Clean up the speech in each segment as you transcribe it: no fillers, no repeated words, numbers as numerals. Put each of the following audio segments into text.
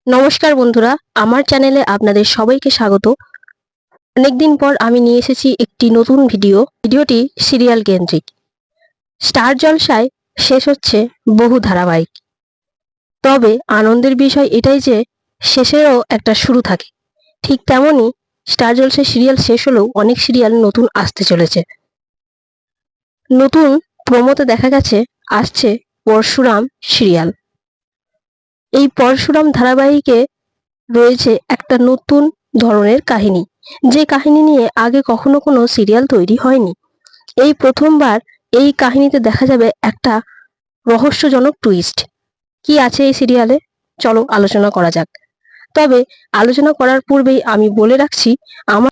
নমস্কার বন্ধুরা, আমার চ্যানেলে আপনাদের সবাইকে স্বাগত। অনেকদিন পর আমি নিয়ে এসেছি একটি নতুন ভিডিওটি সিরিয়াল কেন্দ্রিক। স্টার জলসায় শেষ হচ্ছে বহু ধারাবাহিক, তবে আনন্দের বিষয় এটাই যে শেষেরও একটা শুরু থাকে। ঠিক তেমনই স্টার জলসায় সিরিয়াল শেষ হলেও অনেক সিরিয়াল নতুন আসতে চলেছে। নতুন প্রোমোতে দেখা গেছে আসছে পরশুরাম সিরিয়াল। এই পরশুরাম ধারাবাহিকে রয়েছে একটা নতুন ধরনের কাহিনী, যে কাহিনী নিয়ে আগে কখনো কোনো সিরিয়াল তৈরি হয়নি। এই প্রথমবার এই কাহিনীতে দেখা যাবে একটা রহস্যজনক টুইস্ট। কি আছে এই সিরিয়ালে, চলো আলোচনা করা যাক। তবে আলোচনা করার পূর্বেই আমি বলে রাখছি,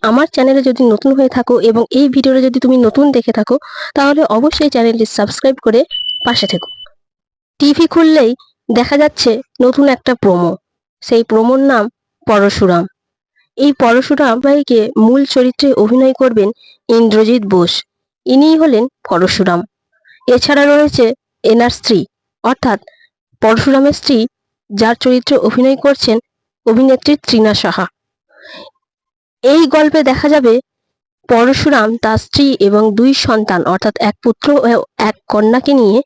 আমার চ্যানেলে যদি নতুন হয়ে থাকো এবং এই ভিডিওটা যদি তুমি নতুন দেখে থাকো, তাহলে অবশ্যই চ্যানেলটি সাবস্ক্রাইব করে পাশে থেকো। টিভি খুললেই দেখা যাচ্ছে নতুন একটা প্রোমো। সেই প্রোমোর নাম পরশুরাম। এই পরশুরাম ভাইকে মূল চরিত্রে অভিনয় করবেন ইন্দ্রজিৎ বোস। ইনিই হলেন পরশুরাম। এছাড়া রয়েছে এনার স্ত্রী, অর্থাৎ পরশুরামের স্ত্রী, যার চরিত্রে অভিনয় করছেন অভিনেত্রী তৃণা সাহা। এই গল্পে দেখা যাবে পরশুরাম তার স্ত্রী এবং দুই সন্তান, অর্থাৎ এক পুত্র ও এক কন্যাকে নিয়ে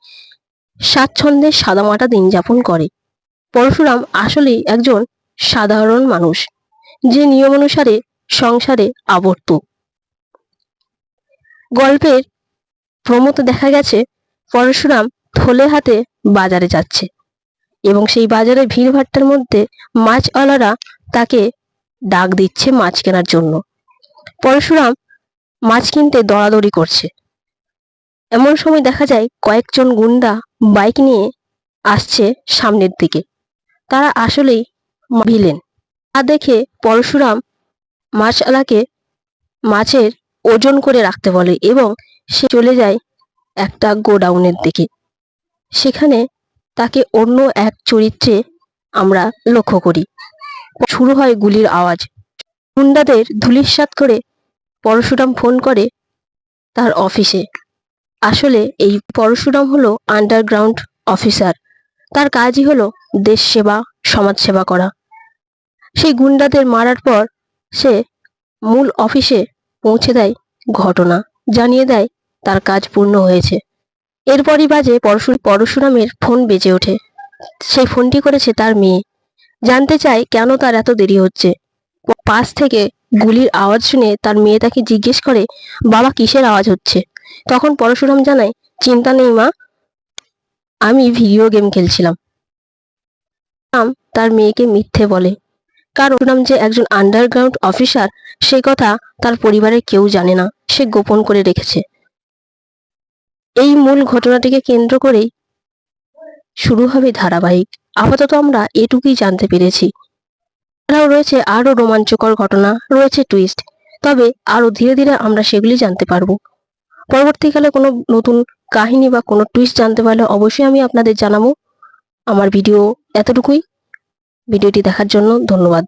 স্বাচ্ছন্দ্যে সাদামাটা দিন যাপন করে। পরশুরাম আসলেই একজন সাধারণ মানুষ, যে নিয়ম অনুসারে সংসারে আবর্ত। গল্পের প্রমোতে দেখা গেছে পরশুরাম থলে হাতে বাজারে যাচ্ছে এবং সেই বাজারে ভিড়ভাট্টার মধ্যে মাছওয়ালারা তাকে ডাক দিচ্ছে মাছ কেনার জন্য। পরশুরাম মাছ কিনতে দরাদরি করছে। এমন সময় দেখা যায় কয়েকজন গুন্ডা বাইক নিয়ে আসছে সামনের দিকে। তারা আসলেই ভিলেন। তা দেখে পরশুরাম মাছওয়ালাকে মাছের ওজন করে রাখতে বলে এবং সে চলে যায় একটা গোডাউনের দিকে। সেখানে তাকে অন্য এক চরিত্রে আমরা লক্ষ্য করি। শুরু হয় গুলির আওয়াজ। গুন্ডাদের ধূলিসাৎ করে পরশুরাম ফোন করে তার অফিসে। আসলে এই পরশুরাম হলো আন্ডারগ্রাউন্ড অফিসার। তার কাজই হলো দেশ সেবা, সমাজ সেবা করা। সেই গুন্ডাদের মারার পর সে মূল অফিসে পৌঁছে দেয়, ঘটনা জানিয়ে দেয় তার কাজ পূর্ণ হয়েছে। এরপরই বাজে পরশুরামের ফোন বেজে ওঠে। সেই ফোনটি করেছে তার মেয়ে। জানতে চায় কেন তার এত দেরি হচ্ছে। পাশ থেকে গুলির আওয়াজ শুনে তার মেয়ে তাকে জিজ্ঞেস করে, বাবা কিসের আওয়াজ হচ্ছে? তখন পরশুরাম জানায়, চিন্তা নেই মা, আমি ভিডিও গেম খেলছিলাম। তার মেয়েকে মিথ্যে বলে, কারণ পরশুরাম যে একজন আন্ডারগ্রাউন্ড অফিসার সে কথা তার পরিবারের কেউ জানে না, সে গোপন করে রেখেছে। এই মূল ঘটনাটিকে কেন্দ্র করেই শুরু হবে ধারাবাহিক। আপাতত আমরা এটুকুই জানতে পেরেছি। এছাড়াও রয়েছে আরো রোমাঞ্চকর ঘটনা, রয়েছে টুইস্ট, তবে আরো ধীরে ধীরে আমরা সেগুলি জানতে পারবো। পরবর্তীকালে কোনো নতুন কাহিনী বা কোনো টুইস্ট জানতে পারলে অবশ্যই আমি আপনাদের জানাবো। আমার ভিডিও এতটুকুই। ভিডিওটি দেখার জন্য ধন্যবাদ।